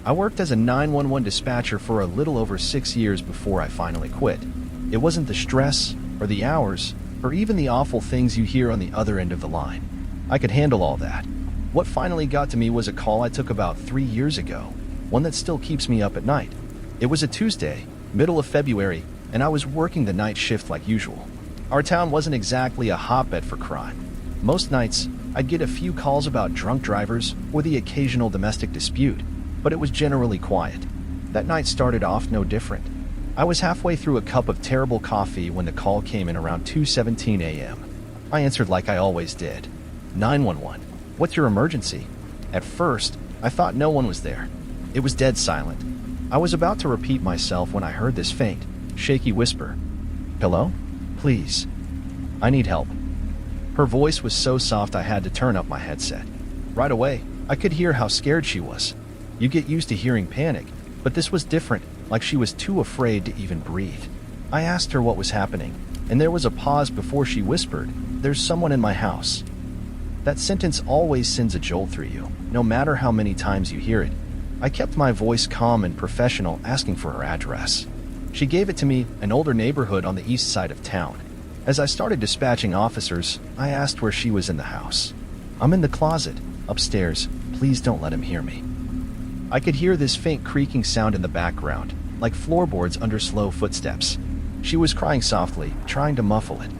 I worked as a 911 dispatcher for a little over 6 years before I finally quit. It wasn't the stress, or the hours, or even the awful things you hear on the other end of the line. I could handle all that. What finally got to me was a call I took about 3 years ago, one that still keeps me up at night. It was a Tuesday, middle of February, and I was working the night shift like usual. Our town wasn't exactly a hotbed for crime. Most nights, I'd get a few calls about drunk drivers or the occasional domestic dispute, but it was generally quiet. That night started off no different. I was halfway through a cup of terrible coffee when the call came in around 2:17 a.m. I answered like I always did. 911. What's your emergency? At first, I thought no one was there. It was dead silent. I was about to repeat myself when I heard this faint, shaky whisper. Hello? Please. I need help. Her voice was so soft I had to turn up my headset. Right away, I could hear how scared she was. You get used to hearing panic, but this was different, like she was too afraid to even breathe. I asked her what was happening, and there was a pause before she whispered, "There's someone in my house." That sentence always sends a jolt through you, no matter how many times you hear it. I kept my voice calm and professional, asking for her address. She gave it to me, an older neighborhood on the east side of town. As I started dispatching officers, I asked where she was in the house. "I'm in the closet, upstairs. Please don't let him hear me." I could hear this faint creaking sound in the background, like floorboards under slow footsteps. She was crying softly, trying to muffle it.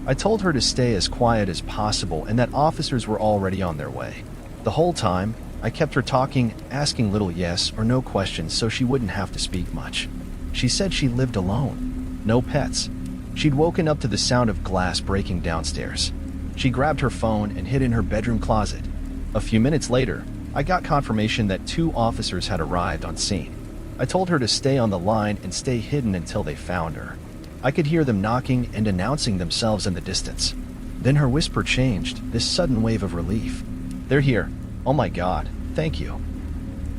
I told her to stay as quiet as possible and that officers were already on their way. The whole time, I kept her talking, asking little yes or no questions so she wouldn't have to speak much. She said she lived alone. No pets. She'd woken up to the sound of glass breaking downstairs. She grabbed her phone and hid in her bedroom closet. A few minutes later, I got confirmation that 2 officers had arrived on scene. I told her to stay on the line and stay hidden until they found her. I could hear them knocking and announcing themselves in the distance. Then her whisper changed, this sudden wave of relief. "They're here. Oh my God, thank you."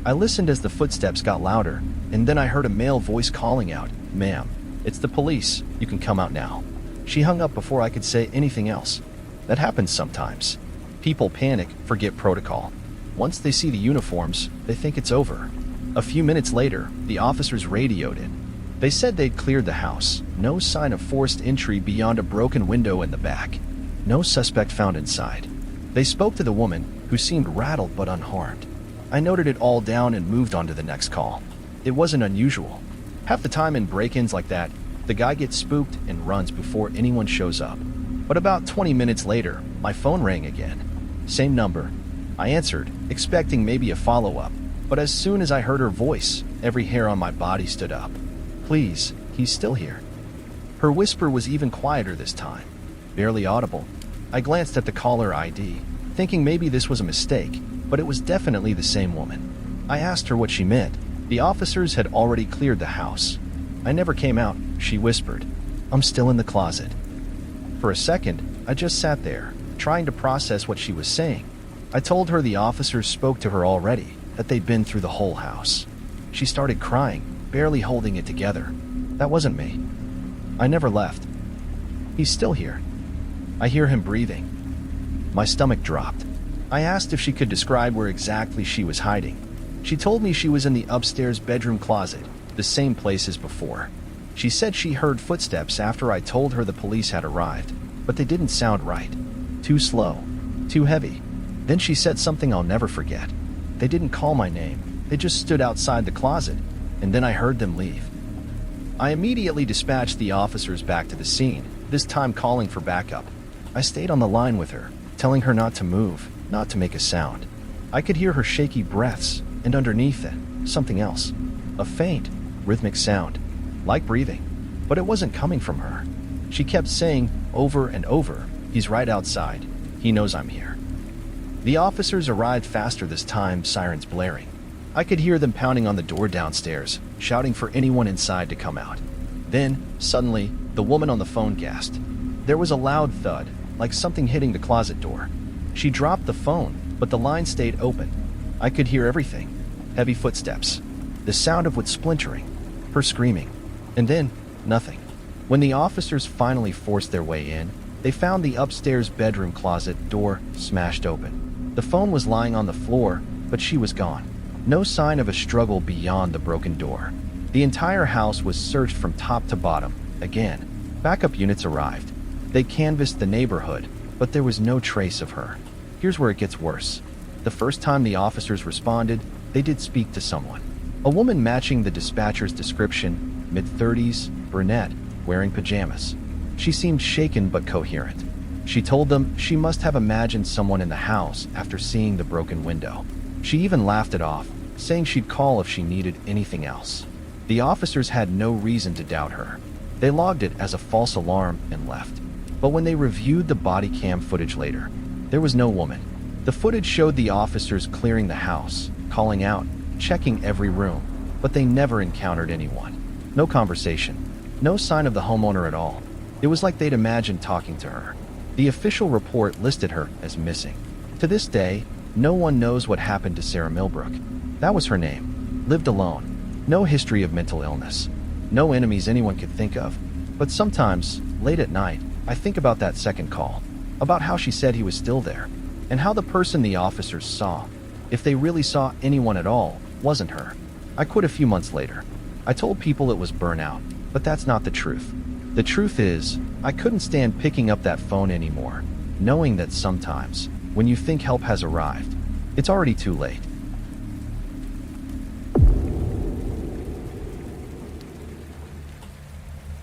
I listened as the footsteps got louder, and then I heard a male voice calling out, "Ma'am, it's the police. You can come out now." She hung up before I could say anything else. That happens sometimes. People panic, forget protocol. Once they see the uniforms, they think it's over. A few minutes later, the officers radioed in. They said they'd cleared the house. No sign of forced entry beyond a broken window in the back. No suspect found inside. They spoke to the woman, who seemed rattled but unharmed. I noted it all down and moved on to the next call. It wasn't unusual. Half the time in break-ins like that, the guy gets spooked and runs before anyone shows up. But about 20 minutes later, my phone rang again. Same number. I answered, expecting maybe a follow-up. But as soon as I heard her voice, every hair on my body stood up. "Please, he's still here." Her whisper was even quieter this time, barely audible. I glanced at the caller ID, thinking maybe this was a mistake, but it was definitely the same woman. I asked her what she meant. The officers had already cleared the house. "I never came out," she whispered. "I'm still in the closet." For a second, I just sat there, trying to process what she was saying. I told her the officers spoke to her already, that they'd been through the whole house. She started crying, barely holding it together. "That wasn't me. I never left. He's still here. I hear him breathing." My stomach dropped. I asked if she could describe where exactly she was hiding. She told me she was in the upstairs bedroom closet, the same place as before. She said she heard footsteps after I told her the police had arrived, but they didn't sound right. Too slow. Too heavy. Then she said something I'll never forget. They didn't call my name. They just stood outside the closet, and then I heard them leave. I immediately dispatched the officers back to the scene, this time calling for backup. I stayed on the line with her, telling her not to move, not to make a sound. I could hear her shaky breaths, and underneath it, something else. A faint, rhythmic sound, like breathing, but it wasn't coming from her. She kept saying, over and over, "He's right outside. He knows I'm here." The officers arrived faster this time, sirens blaring. I could hear them pounding on the door downstairs, shouting for anyone inside to come out. Then, suddenly, the woman on the phone gasped. There was a loud thud, like something hitting the closet door. She dropped the phone, but the line stayed open. I could hear everything. Heavy footsteps. The sound of wood splintering. Her screaming. And then, nothing. When the officers finally forced their way in, they found the upstairs bedroom closet door smashed open. The phone was lying on the floor, but she was gone. No sign of a struggle beyond the broken door. The entire house was searched from top to bottom. Again, backup units arrived. They canvassed the neighborhood, but there was no trace of her. Here's where it gets worse. The first time the officers responded, they did speak to someone. A woman matching the dispatcher's description, mid-30s, brunette, wearing pajamas. She seemed shaken but coherent. She told them she must have imagined someone in the house after seeing the broken window. She even laughed it off, saying she'd call if she needed anything else. The officers had no reason to doubt her. They logged it as a false alarm and left. But when they reviewed the body cam footage later, there was no woman. The footage showed the officers clearing the house, calling out, checking every room, but they never encountered anyone. No conversation. No sign of the homeowner at all. It was like they'd imagined talking to her. The official report listed her as missing. To this day, no one knows what happened to Sarah Millbrook. That was her name. Lived alone. No history of mental illness. No enemies anyone could think of. But sometimes, late at night, I think about that second call. About how she said he was still there. And how the person the officers saw, if they really saw anyone at all, wasn't her. I quit a few months later. I told people it was burnout, but that's not the truth. The truth is, I couldn't stand picking up that phone anymore, knowing that sometimes, when you think help has arrived, it's already too late.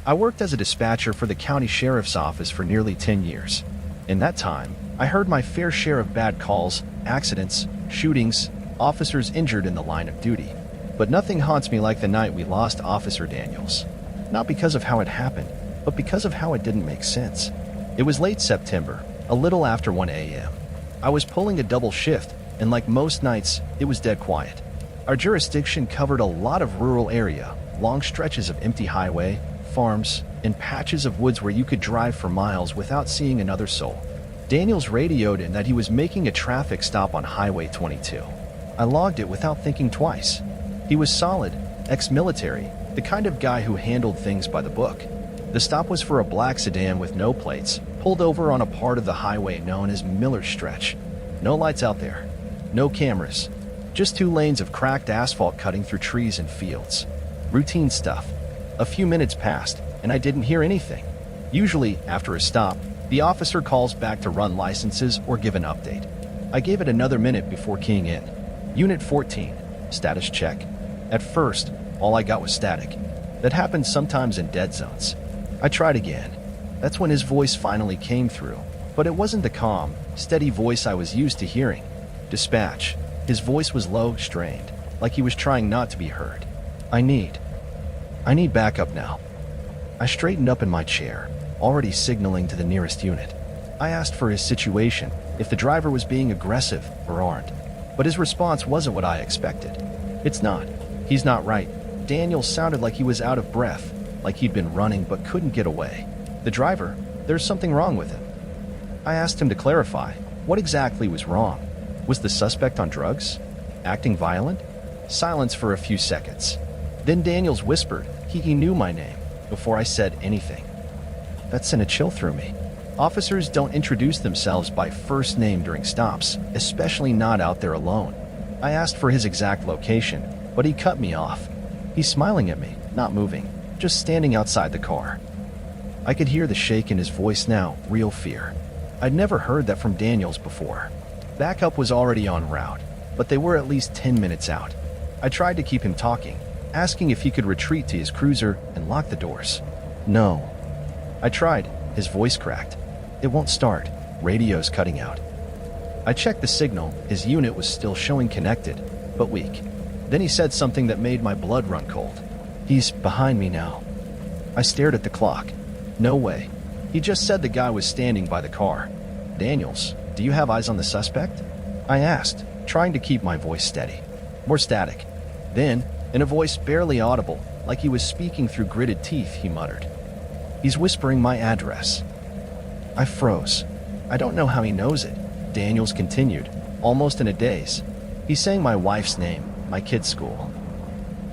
I worked as a dispatcher for the county sheriff's office for nearly 10 years. In that time, I heard my fair share of bad calls, accidents, shootings, officers injured in the line of duty. But nothing haunts me like the night we lost Officer Daniels. Not because of how it happened, but because of how it didn't make sense. It was late September, a little after 1 a.m. I was pulling a double shift, and like most nights, it was dead quiet. Our jurisdiction covered a lot of rural area, long stretches of empty highway, farms, and patches of woods where you could drive for miles without seeing another soul. Daniels radioed in that he was making a traffic stop on Highway 22. I logged it without thinking twice. He was solid, ex-military, the kind of guy who handled things by the book. The stop was for a black sedan with no plates, pulled over on a part of the highway known as Miller's Stretch. No lights out there. No cameras. Just 2 lanes of cracked asphalt cutting through trees and fields. Routine stuff. A few minutes passed, and I didn't hear anything. Usually, after a stop, the officer calls back to run licenses or give an update. I gave it another minute before keying in. Unit 14. Status check. At first, all I got was static. That happens sometimes in dead zones. I tried again. That's when his voice finally came through. But it wasn't the calm, steady voice I was used to hearing. Dispatch. His voice was low, strained, like he was trying not to be heard. I need backup now. I straightened up in my chair, already signaling to the nearest unit. I asked for his situation, if the driver was being aggressive or armed. But his response wasn't what I expected. It's not. He's not right. Daniel sounded like he was out of breath, like he'd been running but couldn't get away. The driver, there's something wrong with him. I asked him to clarify. What exactly was wrong? Was the suspect on drugs? Acting violent? Silence for a few seconds. Then Daniels whispered he knew my name before I said anything. That sent a chill through me. Officers don't introduce themselves by first name during stops, especially not out there alone. I asked for his exact location, but he cut me off. He's smiling at me, not moving, just standing outside the car. I could hear the shake in his voice now, real fear. I'd never heard that from Daniels before. Backup was already en route, but they were at least 10 minutes out. I tried to keep him talking, asking if he could retreat to his cruiser and lock the doors. No. I tried. His voice cracked. It won't start. Radio's cutting out. I checked the signal. His unit was still showing connected, but weak. Then he said something that made my blood run cold. He's behind me now. I stared at the clock. No way. He just said the guy was standing by the car. Daniels, do you have eyes on the suspect? I asked, trying to keep my voice steady. More static. Then, in a voice barely audible, like he was speaking through gritted teeth, he muttered, "He's whispering my address." I froze. I don't know how he knows it. Daniels continued, almost in a daze. He's saying my wife's name, my kid's school.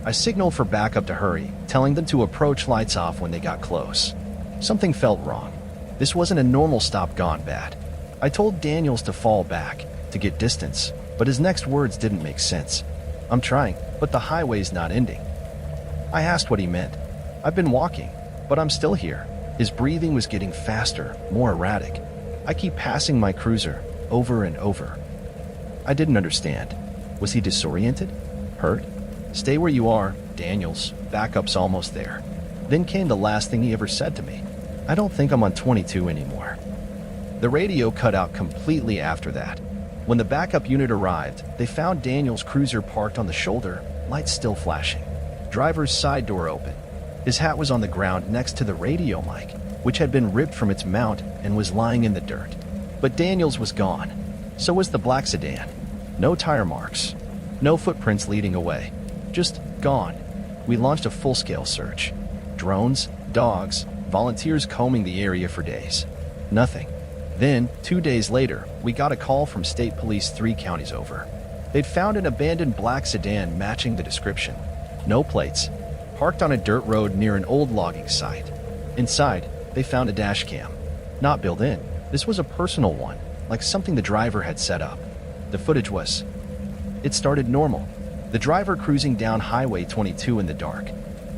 I signaled for backup to hurry, telling them to approach lights off when they got close. Something felt wrong. This wasn't a normal stop gone bad. I told Daniels to fall back, to get distance, but his next words didn't make sense. I'm trying, but the highway's not ending. I asked what he meant. I've been walking, but I'm still here. His breathing was getting faster, more erratic. I keep passing my cruiser, over and over. I didn't understand. Was he disoriented? Hurt? Stay where you are, Daniels. Backup's almost there. Then came the last thing he ever said to me. I don't think I'm on 22 anymore. The radio cut out completely after that. When the backup unit arrived, they found Daniel's cruiser parked on the shoulder, lights still flashing. Driver's side door open. His hat was on the ground next to the radio mic, which had been ripped from its mount and was lying in the dirt. But Daniel's was gone. So was the black sedan. No tire marks. No footprints leading away. Just gone. We launched a full-scale search. Drones, dogs, volunteers combing the area for days. Nothing. Then, 2 days later, we got a call from state police 3 counties over. They'd found an abandoned black sedan matching the description. No plates. Parked on a dirt road near an old logging site. Inside, they found a dash cam. Not built in. This was a personal one, like something the driver had set up. The footage was... It started normal. The driver cruising down Highway 22 in the dark.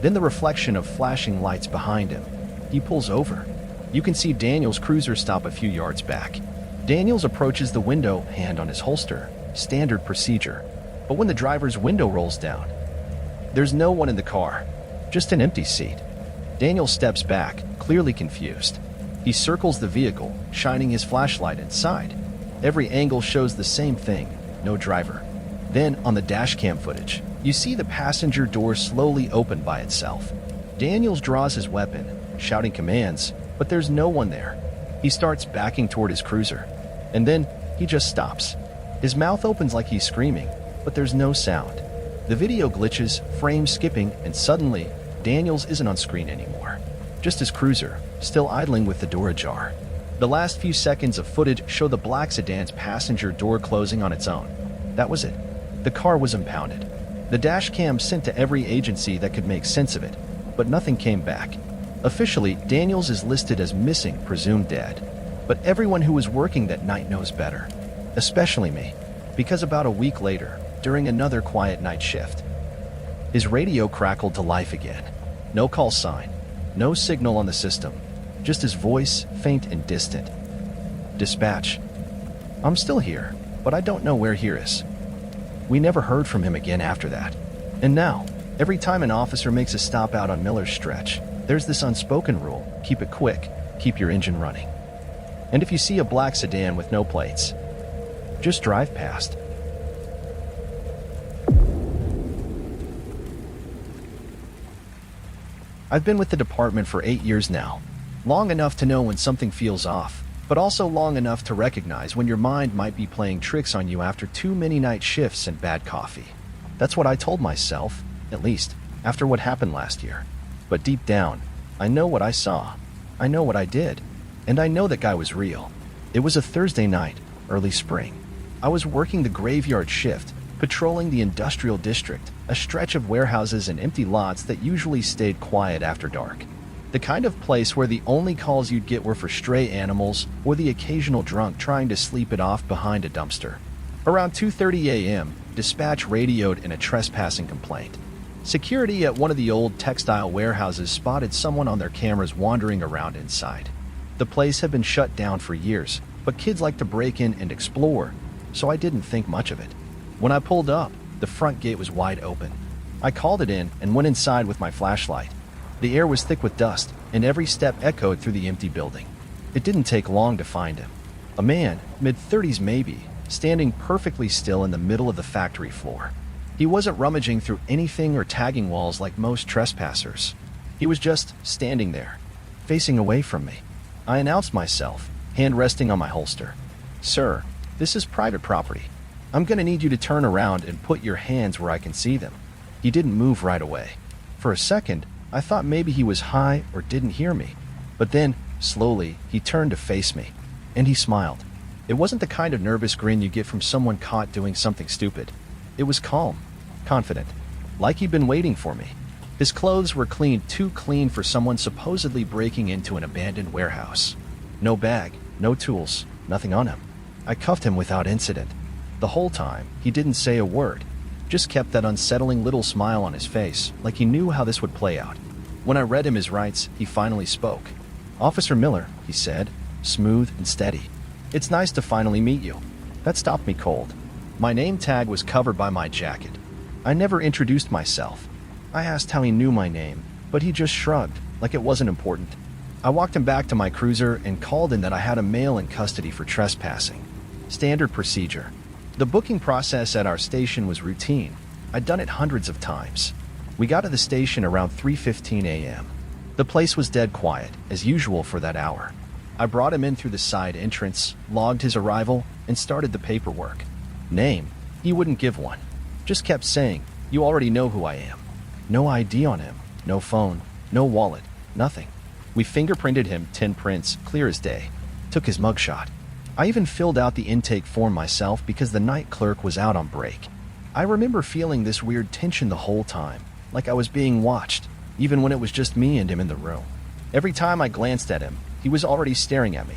Then the reflection of flashing lights behind him. He pulls over. You can see Daniel's cruiser stop a few yards back. Daniels approaches the window, hand on his holster. Standard procedure. But when the driver's window rolls down, there's no one in the car. Just an empty seat. Daniel steps back, clearly confused. He circles the vehicle, shining his flashlight inside. Every angle shows the same thing. No driver. Then, on the dashcam footage, you see the passenger door slowly open by itself. Daniels draws his weapon, shouting commands, but there's no one there. He starts backing toward his cruiser. And then, he just stops. His mouth opens like he's screaming, but there's no sound. The video glitches, frames skipping, and suddenly, Daniels isn't on screen anymore. Just his cruiser, still idling with the door ajar. The last few seconds of footage show the black sedan's passenger door closing on its own. That was it. The car was impounded. The dash cam sent to every agency that could make sense of it, but nothing came back. Officially, Daniels is listed as missing, presumed dead. But everyone who was working that night knows better. Especially me. Because about a week later, during another quiet night shift, his radio crackled to life again. No call sign. No signal on the system. Just his voice, faint and distant. Dispatch. I'm still here, but I don't know where here is. We never heard from him again after that. And now, every time an officer makes a stop out on Miller's Stretch, there's this unspoken rule: keep it quick, keep your engine running. And if you see a black sedan with no plates, just drive past. I've been with the department for 8 years now. Long enough to know when something feels off, but also long enough to recognize when your mind might be playing tricks on you after too many night shifts and bad coffee. That's what I told myself, at least, after what happened last year. But deep down, I know what I saw. I know what I did. And I know that guy was real. It was a Thursday night, early spring. I was working the graveyard shift, patrolling the industrial district, a stretch of warehouses and empty lots that usually stayed quiet after dark. The kind of place where the only calls you'd get were for stray animals or the occasional drunk trying to sleep it off behind a dumpster. Around 2:30 a.m., dispatch radioed in a trespassing complaint. Security at one of the old textile warehouses spotted someone on their cameras wandering around inside. The place had been shut down for years, but kids like to break in and explore, so I didn't think much of it. When I pulled up, the front gate was wide open. I called it in and went inside with my flashlight. The air was thick with dust, and every step echoed through the empty building. It didn't take long to find him. A man, mid-30s maybe, standing perfectly still in the middle of the factory floor. He wasn't rummaging through anything or tagging walls like most trespassers. He was just standing there, facing away from me. I announced myself, hand resting on my holster. "Sir, this is private property. I'm going to need you to turn around and put your hands where I can see them." He didn't move right away. For a second, I thought maybe he was high or didn't hear me. But then, slowly, he turned to face me. And he smiled. It wasn't the kind of nervous grin you get from someone caught doing something stupid. It was calm, confident, like he'd been waiting for me. His clothes were clean, too clean for someone supposedly breaking into an abandoned warehouse. No bag, no tools, nothing on him. I cuffed him without incident. The whole time, he didn't say a word. Just kept that unsettling little smile on his face, like he knew how this would play out. When I read him his rights, he finally spoke. "Officer Miller," he said, smooth and steady. "It's nice to finally meet you." That stopped me cold. My name tag was covered by my jacket. I never introduced myself. I asked how he knew my name, but he just shrugged, like it wasn't important. I walked him back to my cruiser and called in that I had a male in custody for trespassing. Standard procedure. The booking process at our station was routine. I'd done it hundreds of times. We got to the station around 3:15 a.m. The place was dead quiet, as usual for that hour. I brought him in through the side entrance, logged his arrival, and started the paperwork. Name? He wouldn't give one. Just kept saying, "You already know who I am." No ID on him, no phone, no wallet, nothing. We fingerprinted him, 10 prints, clear as day. Took his mugshot. I even filled out the intake form myself because the night clerk was out on break. I remember feeling this weird tension the whole time, like I was being watched, even when it was just me and him in the room. Every time I glanced at him, he was already staring at me.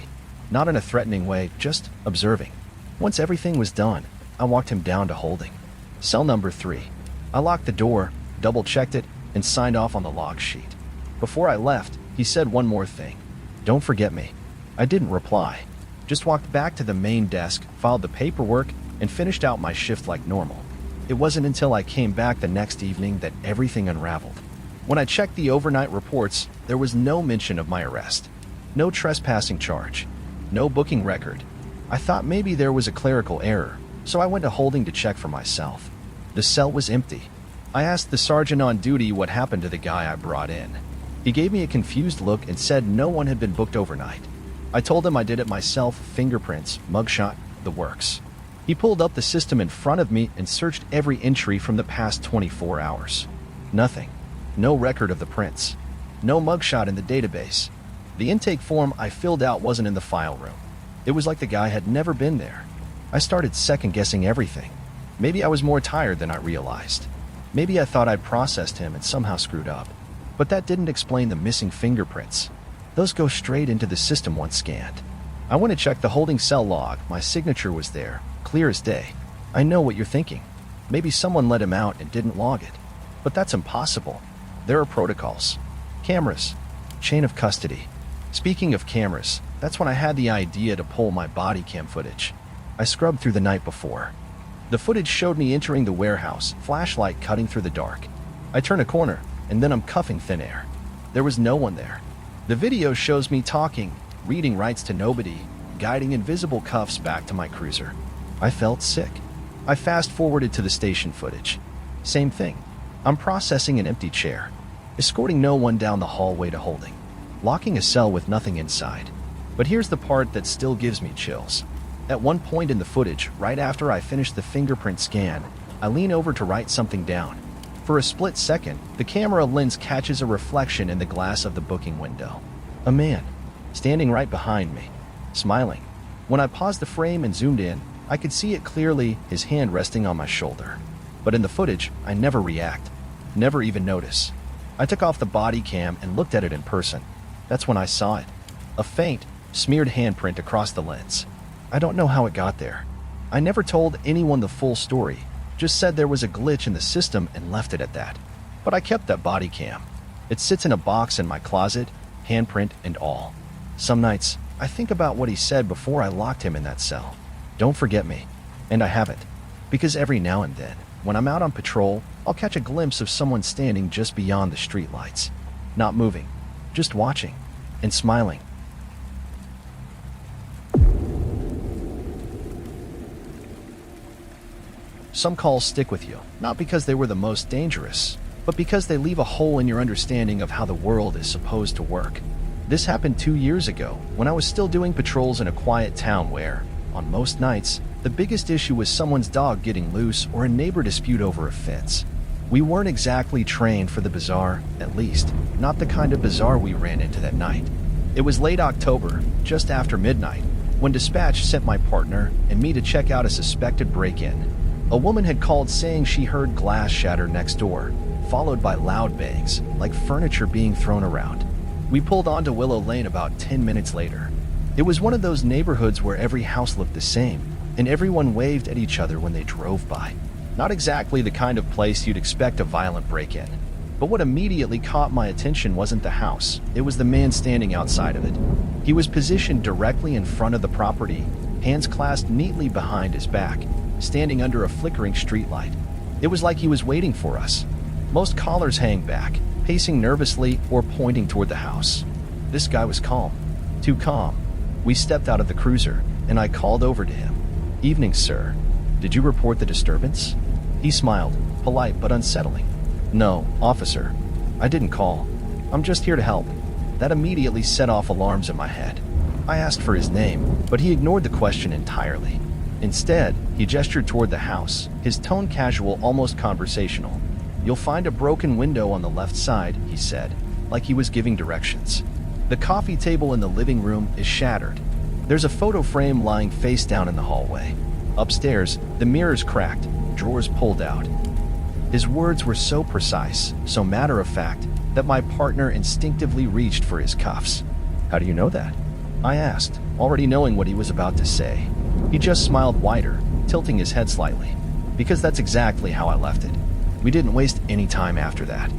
Not in a threatening way, just observing. Once everything was done, I walked him down to holding. Cell number 3. I locked the door, double-checked it, and signed off on the log sheet. Before I left, he said one more thing. "Don't forget me." I didn't reply. Just walked back to the main desk, filed the paperwork, and finished out my shift like normal. It wasn't until I came back the next evening that everything unraveled. When I checked the overnight reports, there was no mention of my arrest. No trespassing charge. No booking record. I thought maybe there was a clerical error, so I went to holding to check for myself. The cell was empty. I asked the sergeant on duty what happened to the guy I brought in. He gave me a confused look and said no one had been booked overnight. I told him I did it myself, fingerprints, mugshot, the works. He pulled up the system in front of me and searched every entry from the past 24 hours. Nothing. No record of the prints. No mugshot in the database. The intake form I filled out wasn't in the file room. It was like the guy had never been there. I started second-guessing everything. Maybe I was more tired than I realized. Maybe I thought I'd processed him and somehow screwed up. But that didn't explain the missing fingerprints. Those go straight into the system once scanned. I went to check the holding cell log. My signature was there, clear as day. I know what you're thinking. Maybe someone let him out and didn't log it. But that's impossible. There are protocols. Cameras. Chain of custody. Speaking of cameras, that's when I had the idea to pull my body cam footage. I scrubbed through the night before. The footage showed me entering the warehouse, flashlight cutting through the dark. I turn a corner, and then I'm cuffing thin air. There was no one there. The video shows me talking, reading rights to nobody, guiding invisible cuffs back to my cruiser. I felt sick. I fast-forwarded to the station footage. Same thing. I'm processing an empty chair, escorting no one down the hallway to holding, locking a cell with nothing inside. But here's the part that still gives me chills. At one point in the footage, right after I finish the fingerprint scan, I lean over to write something down. For a split second, the camera lens catches a reflection in the glass of the booking window. A man, standing right behind me, smiling. When I paused the frame and zoomed in, I could see it clearly, his hand resting on my shoulder. But in the footage, I never react, never even notice. I took off the body cam and looked at it in person. That's when I saw it. A faint, smeared handprint across the lens. I don't know how it got there. I never told anyone the full story, just said there was a glitch in the system and left it at that. But I kept that body cam. It sits in a box in my closet, handprint and all. Some nights, I think about what he said before I locked him in that cell. Don't forget me. And I haven't. Because every now and then, when I'm out on patrol, I'll catch a glimpse of someone standing just beyond the streetlights. Not moving, just watching and smiling. Some calls stick with you, not because they were the most dangerous, but because they leave a hole in your understanding of how the world is supposed to work. This happened 2 years ago, when I was still doing patrols in a quiet town where, on most nights, the biggest issue was someone's dog getting loose or a neighbor dispute over a fence. We weren't exactly trained for the bizarre, at least, not the kind of bizarre we ran into that night. It was late October, just after midnight, when dispatch sent my partner and me to check out a suspected break-in. A woman had called saying she heard glass shatter next door, followed by loud bangs, like furniture being thrown around. We pulled onto Willow Lane about 10 minutes later. It was one of those neighborhoods where every house looked the same, and everyone waved at each other when they drove by. Not exactly the kind of place you'd expect a violent break-in. But what immediately caught my attention wasn't the house, it was the man standing outside of it. He was positioned directly in front of the property, hands clasped neatly behind his back, standing under a flickering streetlight. It was like he was waiting for us. Most callers hang back, pacing nervously or pointing toward the house. This guy was calm. Too calm. We stepped out of the cruiser, and I called over to him. "Evening, sir. Did you report the disturbance?" He smiled, polite but unsettling. "No, officer. I didn't call. I'm just here to help." That immediately set off alarms in my head. I asked for his name, but he ignored the question entirely. Instead, he gestured toward the house, his tone casual, almost conversational. "You'll find a broken window on the left side," he said, like he was giving directions. "The coffee table in the living room is shattered. There's a photo frame lying face down in the hallway. Upstairs, the mirror's cracked, drawers pulled out." His words were so precise, so matter-of-fact, that my partner instinctively reached for his cuffs. "How do you know that?" I asked, already knowing what he was about to say. He just smiled wider, tilting his head slightly. "Because that's exactly how I left it. We didn't waste any time after that."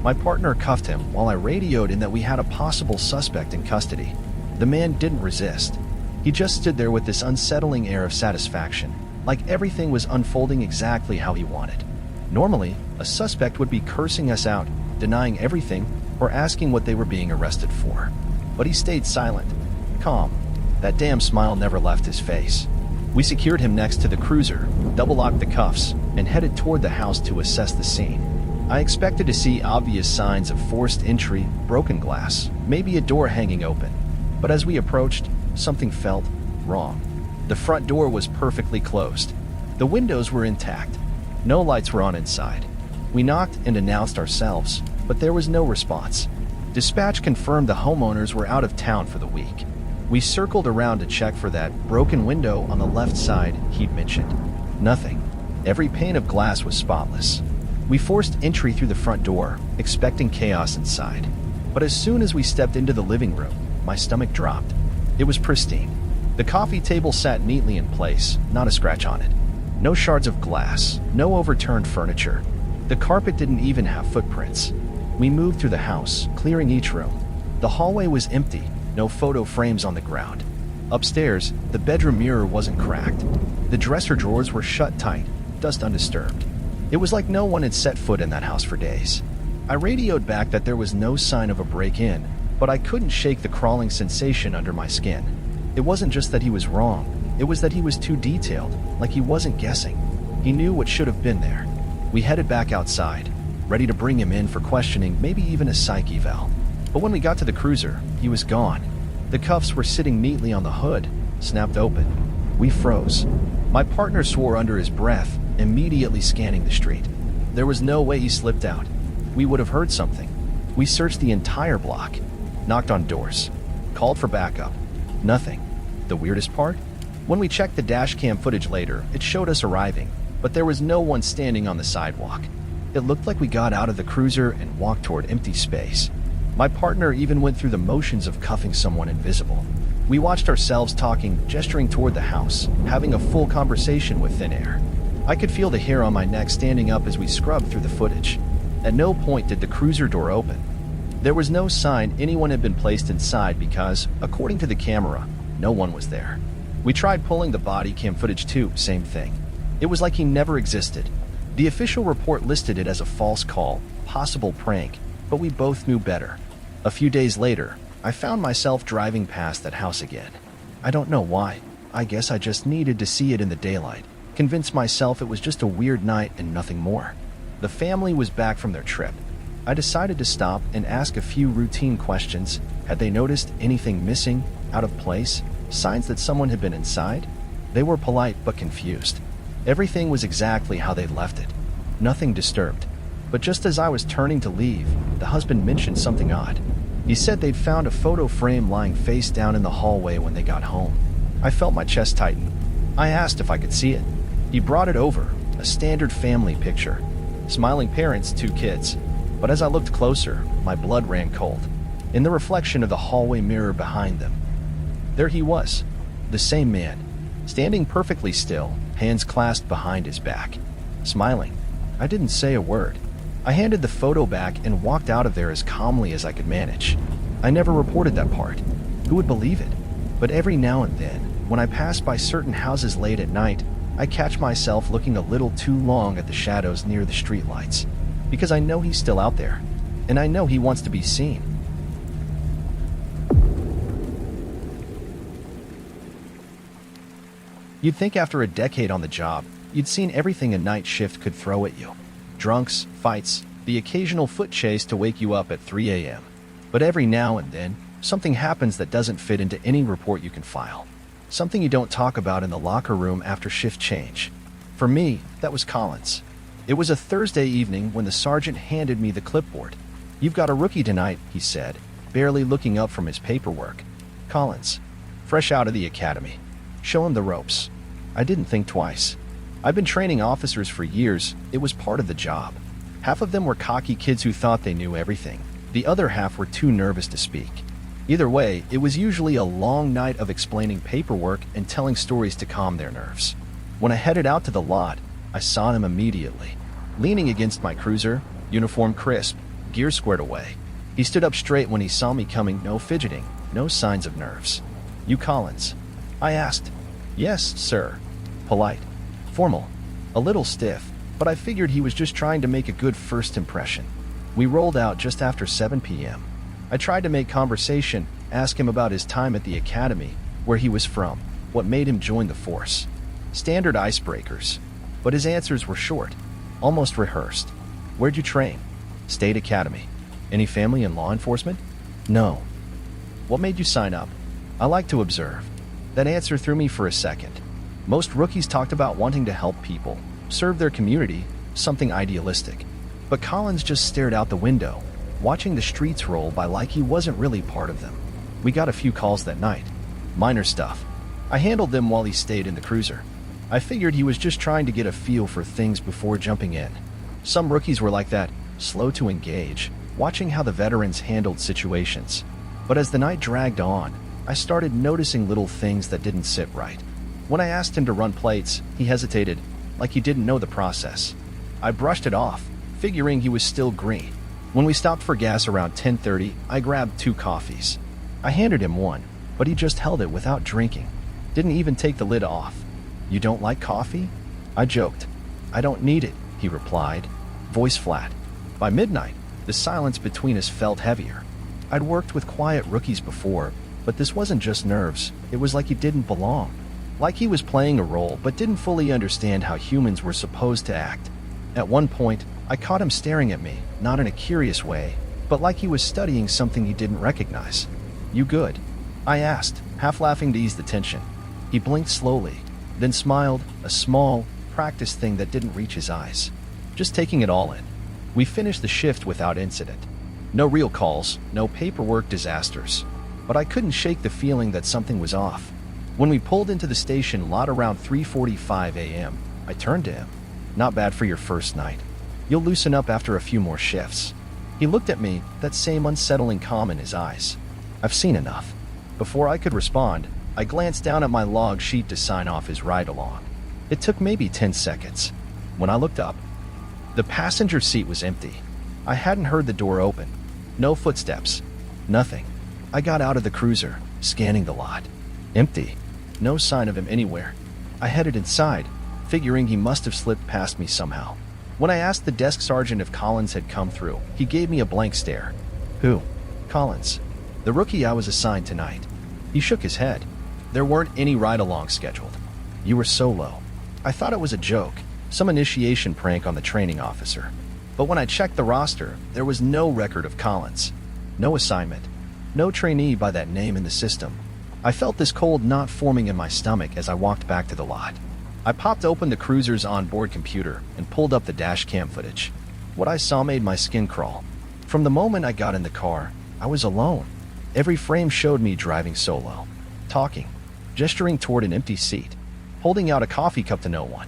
My partner cuffed him while I radioed in that we had a possible suspect in custody. The man didn't resist. He just stood there with this unsettling air of satisfaction, like everything was unfolding exactly how he wanted. Normally, a suspect would be cursing us out, denying everything, or asking what they were being arrested for. But he stayed silent, calm. That damn smile never left his face. We secured him next to the cruiser, double-locked the cuffs, and headed toward the house to assess the scene. I expected to see obvious signs of forced entry, broken glass, maybe a door hanging open. But as we approached, something felt wrong. The front door was perfectly closed. The windows were intact. No lights were on inside. We knocked and announced ourselves, but there was no response. Dispatch confirmed the homeowners were out of town for the week. We circled around to check for that broken window on the left side he'd mentioned. Nothing. Every pane of glass was spotless. We forced entry through the front door, expecting chaos inside. But as soon as we stepped into the living room, my stomach dropped. It was pristine. The coffee table sat neatly in place, not a scratch on it. No shards of glass, no overturned furniture. The carpet didn't even have footprints. We moved through the house, clearing each room. The hallway was empty, no photo frames on the ground. Upstairs, the bedroom mirror wasn't cracked. The dresser drawers were shut tight, dust undisturbed. It was like no one had set foot in that house for days. I radioed back that there was no sign of a break-in, but I couldn't shake the crawling sensation under my skin. It wasn't just that he was wrong, it was that he was too detailed, like he wasn't guessing. He knew what should have been there. We headed back outside, ready to bring him in for questioning, maybe even a psych eval. But when we got to the cruiser, he was gone. The cuffs were sitting neatly on the hood, snapped open. We froze. My partner swore under his breath, immediately scanning the street. There was no way he slipped out. We would have heard something. We searched the entire block, knocked on doors, called for backup. Nothing. The weirdest part? When we checked the dashcam footage later, it showed us arriving, but there was no one standing on the sidewalk. It looked like we got out of the cruiser and walked toward empty space. My partner even went through the motions of cuffing someone invisible. We watched ourselves talking, gesturing toward the house, having a full conversation with thin air. I could feel the hair on my neck standing up as we scrubbed through the footage. At no point did the cruiser door open. There was no sign anyone had been placed inside because, according to the camera, no one was there. We tried pulling the body cam footage too, same thing. It was like he never existed. The official report listed it as a false call, possible prank, but we both knew better. A few days later, I found myself driving past that house again. I don't know why. I guess I just needed to see it in the daylight, convince myself it was just a weird night and nothing more. The family was back from their trip. I decided to stop and ask a few routine questions. Had they noticed anything missing, out of place, signs that someone had been inside? They were polite but confused. Everything was exactly how they'd left it. Nothing disturbed. But just as I was turning to leave, the husband mentioned something odd. He said they'd found a photo frame lying face down in the hallway when they got home. I felt my chest tighten. I asked if I could see it. He brought it over, a standard family picture. Smiling parents, 2 kids. But as I looked closer, my blood ran cold. In the reflection of the hallway mirror behind them, there he was, the same man, standing perfectly still, hands clasped behind his back. smiling. I didn't say a word. I handed the photo back and walked out of there as calmly as I could manage. I never reported that part. Who would believe it? But every now and then, when I pass by certain houses late at night, I catch myself looking a little too long at the shadows near the streetlights, because I know he's still out there, and I know he wants to be seen. You'd think after a decade on the job, you'd seen everything a night shift could throw at you. Drunks, fights, the occasional foot chase to wake you up at 3 a.m. But every now and then, something happens that doesn't fit into any report you can file. Something you don't talk about in the locker room after shift change. For me, that was Collins. It was a Thursday evening when the sergeant handed me the clipboard. "You've got a rookie tonight," he said, barely looking up from his paperwork. Collins, fresh out of the academy. Show him the ropes. I didn't think twice. I've been training officers for years. It was part of the job. Half of them were cocky kids who thought they knew everything. The other half were too nervous to speak. Either way, it was usually a long night of explaining paperwork and telling stories to calm their nerves. When I headed out to the lot, I saw him immediately. Leaning against my cruiser, uniform crisp, gear squared away. He stood up straight when he saw me coming, no fidgeting, no signs of nerves. "You Collins?" I asked. "Yes, sir." Polite. Formal. A little stiff, but I figured he was just trying to make a good first impression. We rolled out just after 7 p.m. I tried to make conversation, ask him about his time at the academy, where he was from, what made him join the force. Standard icebreakers. But his answers were short, almost rehearsed. "Where'd you train?" "State Academy." "Any family in law enforcement?" "No." "What made you sign up?" "I like to observe." That answer threw me for a second. Most rookies talked about wanting to help people, serve their community, something idealistic. But Collins just stared out the window, watching the streets roll by like he wasn't really part of them. We got a few calls that night. Minor stuff. I handled them while he stayed in the cruiser. I figured he was just trying to get a feel for things before jumping in. Some rookies were like that, slow to engage, watching how the veterans handled situations. But as the night dragged on, I started noticing little things that didn't sit right. When I asked him to run plates, he hesitated, like he didn't know the process. I brushed it off, figuring he was still green. When we stopped for gas around 10:30, I grabbed 2 coffees. I handed him one, but he just held it without drinking. Didn't even take the lid off. "You don't like coffee?" I joked. "I don't need it," he replied, voice flat. By midnight, the silence between us felt heavier. I'd worked with quiet rookies before, but this wasn't just nerves. It was like he didn't belong. Like he was playing a role but didn't fully understand how humans were supposed to act. At one point, I caught him staring at me, not in a curious way, but like he was studying something he didn't recognize. "You good?" I asked, half laughing to ease the tension. He blinked slowly, then smiled, a small, practiced thing that didn't reach his eyes. Just taking it all in. We finished the shift without incident. No real calls, no paperwork disasters. But I couldn't shake the feeling that something was off. When we pulled into the station lot around 3:45 a.m., I turned to him. "Not bad for your first night. You'll loosen up after a few more shifts." He looked at me, that same unsettling calm in his eyes. "I've seen enough." Before I could respond, I glanced down at my log sheet to sign off his ride-along. It took maybe 10 seconds. When I looked up, the passenger seat was empty. I hadn't heard the door open. No footsteps. Nothing. I got out of the cruiser, scanning the lot. Empty. No sign of him anywhere. I headed inside, figuring he must have slipped past me somehow. When I asked the desk sergeant if Collins had come through, he gave me a blank stare. "Who?" "Collins. The rookie I was assigned tonight." He shook his head. "There weren't any ride-alongs scheduled. You were solo." I thought it was a joke, some initiation prank on the training officer. But when I checked the roster, there was no record of Collins. No assignment. No trainee by that name in the system. I felt this cold knot forming in my stomach as I walked back to the lot. I popped open the cruiser's onboard computer and pulled up the dashcam footage. What I saw made my skin crawl. From the moment I got in the car, I was alone. Every frame showed me driving solo, talking, gesturing toward an empty seat, holding out a coffee cup to no one.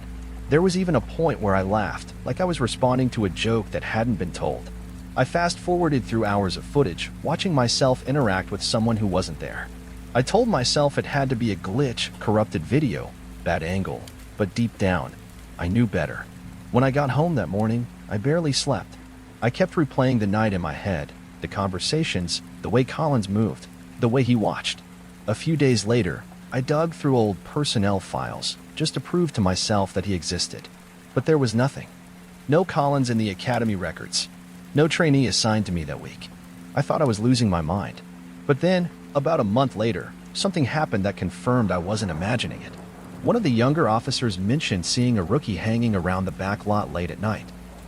There was even a point where I laughed, like I was responding to a joke that hadn't been told. I fast-forwarded through hours of footage, watching myself interact with someone who wasn't there. I told myself it had to be a glitch, corrupted video, bad angle, but deep down, I knew better. When I got home that morning, I barely slept. I kept replaying the night in my head, the conversations, the way Collins moved, the way he watched. A few days later, I dug through old personnel files just to prove to myself that he existed. But there was nothing. No Collins in the academy records. No trainee assigned to me that week. I thought I was losing my mind. But then, about a month later, something happened that confirmed I wasn't imagining it. One of the younger officers mentioned seeing a rookie hanging around the back lot late at night.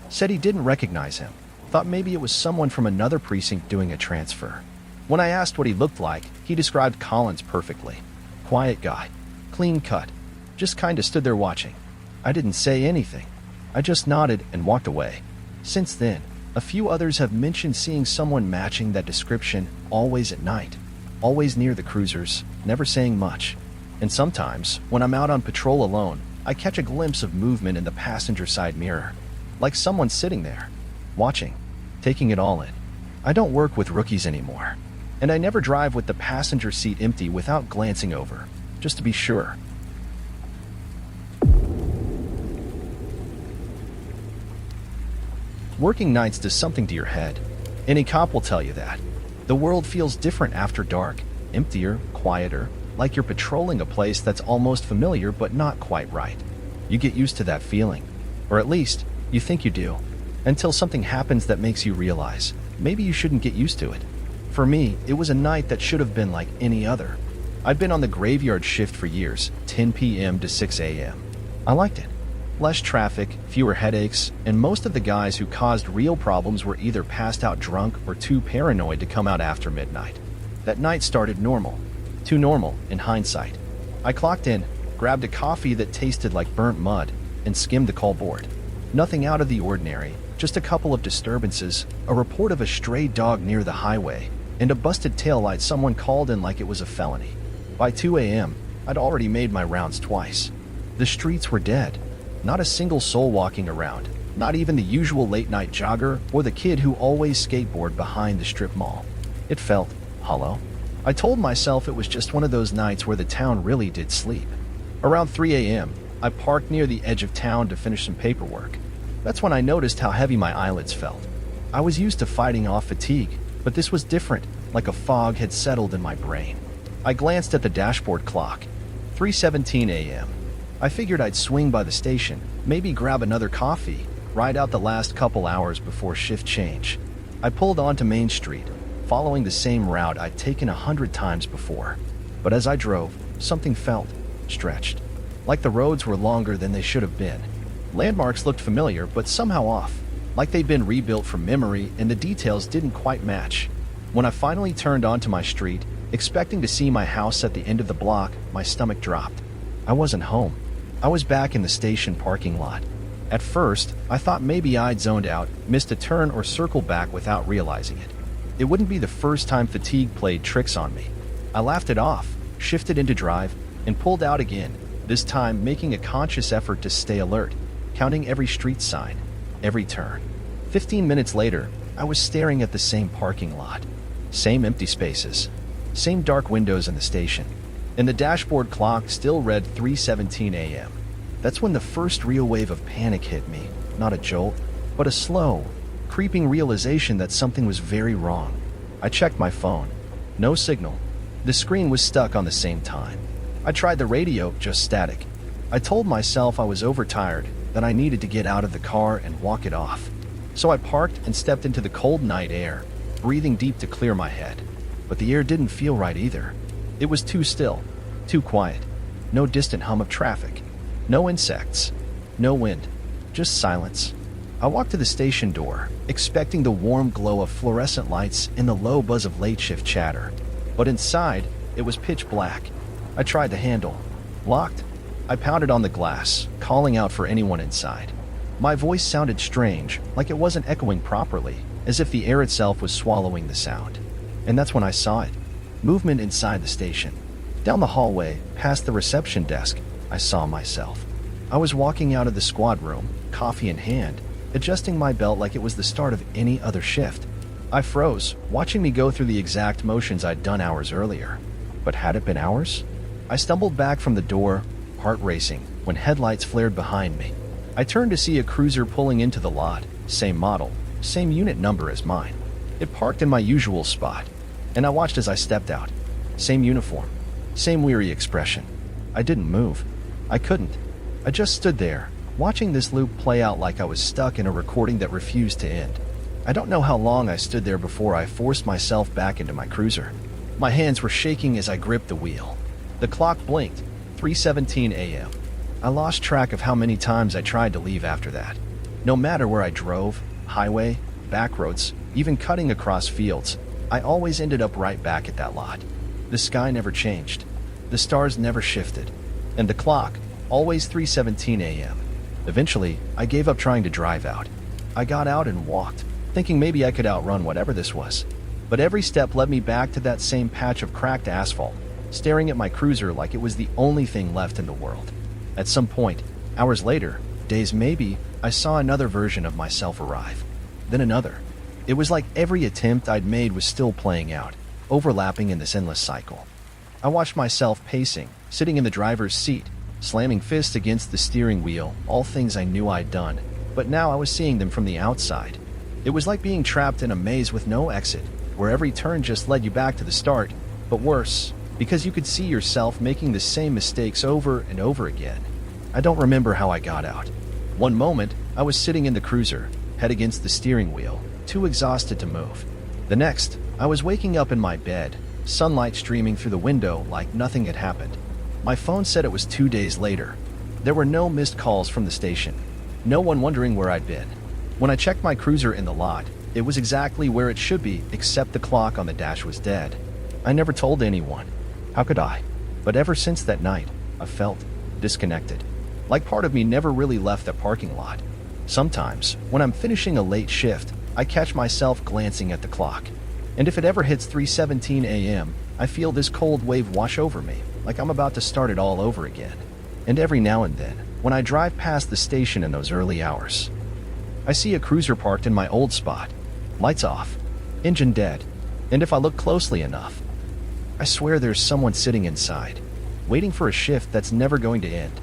Said he didn't recognize him. Thought maybe it was someone from another precinct doing a transfer. When I asked what he looked like, he described Collins perfectly. Quiet guy. Clean cut. Just kinda stood there watching. I didn't say anything. I just nodded and walked away. Since then, a few others have mentioned seeing someone matching that description, always at night. Always near the cruisers, never saying much. And sometimes, when I'm out on patrol alone, I catch a glimpse of movement in the passenger side mirror. Like someone sitting there, watching, taking it all in. I don't work with rookies anymore. And I never drive with the passenger seat empty without glancing over, just to be sure. Working nights does something to your head. Any cop will tell you that. The world feels different after dark, emptier, quieter, like you're patrolling a place that's almost familiar but not quite right. You get used to that feeling, or at least, you think you do, until something happens that makes you realize maybe you shouldn't get used to it. For me, it was a night that should have been like any other. I'd been on the graveyard shift for years, 10 p.m. to 6 a.m. I liked it. Less traffic, fewer headaches, and most of the guys who caused real problems were either passed out drunk or too paranoid to come out after midnight. That night started normal. Too normal, in hindsight. I clocked in, grabbed a coffee that tasted like burnt mud, and skimmed the call board. Nothing out of the ordinary, just a couple of disturbances, a report of a stray dog near the highway, and a busted taillight someone called in like it was a felony. By 2 a.m., I'd already made my rounds twice. The streets were dead. Not a single soul walking around, not even the usual late-night jogger or the kid who always skateboarded behind the strip mall. It felt hollow. I told myself it was just one of those nights where the town really did sleep. Around 3 a.m., I parked near the edge of town to finish some paperwork. That's when I noticed how heavy my eyelids felt. I was used to fighting off fatigue, but this was different, like a fog had settled in my brain. I glanced at the dashboard clock. 3:17 a.m. I figured I'd swing by the station, maybe grab another coffee, ride out the last couple hours before shift change. I pulled onto Main Street, following the same route I'd taken 100 times before. But as I drove, something felt stretched. Like the roads were longer than they should have been. Landmarks looked familiar, but somehow off. Like they'd been rebuilt from memory and the details didn't quite match. When I finally turned onto my street, expecting to see my house at the end of the block, my stomach dropped. I wasn't home. I was back in the station parking lot. At first, I thought maybe I'd zoned out, missed a turn, or circled back without realizing it. It wouldn't be the first time fatigue played tricks on me. I laughed it off, shifted into drive, and pulled out again, this time making a conscious effort to stay alert, counting every street sign, every turn. 15 minutes later, I was staring at the same parking lot. Same empty spaces. Same dark windows in the station. And the dashboard clock still read 3:17 a.m. That's when the first real wave of panic hit me. Not a jolt, but a slow, creeping realization that something was very wrong. I checked my phone. No signal. The screen was stuck on the same time. I tried the radio, just static. I told myself I was overtired, that I needed to get out of the car and walk it off. So I parked and stepped into the cold night air, breathing deep to clear my head. But the air didn't feel right either. It was too still, too quiet. No distant hum of traffic. No insects. No wind. Just silence. I walked to the station door, expecting the warm glow of fluorescent lights and the low buzz of late shift chatter. But inside, it was pitch black. I tried the handle. Locked. I pounded on the glass, calling out for anyone inside. My voice sounded strange, like it wasn't echoing properly, as if the air itself was swallowing the sound. And that's when I saw it. Movement inside the station. Down the hallway, past the reception desk, I saw myself. I was walking out of the squad room, coffee in hand, adjusting my belt like it was the start of any other shift. I froze, watching me go through the exact motions I'd done hours earlier. But had it been hours? I stumbled back from the door, heart racing, when headlights flared behind me. I turned to see a cruiser pulling into the lot, same model, same unit number as mine. It parked in my usual spot, and I watched as I stepped out. Same uniform, same weary expression. I didn't move. I couldn't. I just stood there, watching this loop play out like I was stuck in a recording that refused to end. I don't know how long I stood there before I forced myself back into my cruiser. My hands were shaking as I gripped the wheel. The clock blinked, 3:17 a.m. I lost track of how many times I tried to leave after that. No matter where I drove, highway, back roads, even cutting across fields, I always ended up right back at that lot. The sky never changed. The stars never shifted. And the clock, always 3:17 a.m. Eventually, I gave up trying to drive out. I got out and walked, thinking maybe I could outrun whatever this was. But every step led me back to that same patch of cracked asphalt, staring at my cruiser like it was the only thing left in the world. At some point, hours later, days maybe, I saw another version of myself arrive. Then another. It was like every attempt I'd made was still playing out, overlapping in this endless cycle. I watched myself pacing, sitting in the driver's seat, slamming fists against the steering wheel, all things I knew I'd done, but now I was seeing them from the outside. It was like being trapped in a maze with no exit, where every turn just led you back to the start, but worse, because you could see yourself making the same mistakes over and over again. I don't remember how I got out. One moment, I was sitting in the cruiser, head against the steering wheel, too exhausted to move. The next, I was waking up in my bed, sunlight streaming through the window like nothing had happened. My phone said it was 2 days later. There were no missed calls from the station, no one wondering where I'd been. When I checked my cruiser in the lot, it was exactly where it should be, except the clock on the dash was dead. I never told anyone. How could I? But ever since that night, I felt disconnected. Like part of me never really left that parking lot. Sometimes, when I'm finishing a late shift, I catch myself glancing at the clock. And if it ever hits 3:17 a.m., I feel this cold wave wash over me, like I'm about to start it all over again. And every now and then, when I drive past the station in those early hours, I see a cruiser parked in my old spot. Lights off, engine dead, and if I look closely enough, I swear there's someone sitting inside, waiting for a shift that's never going to end.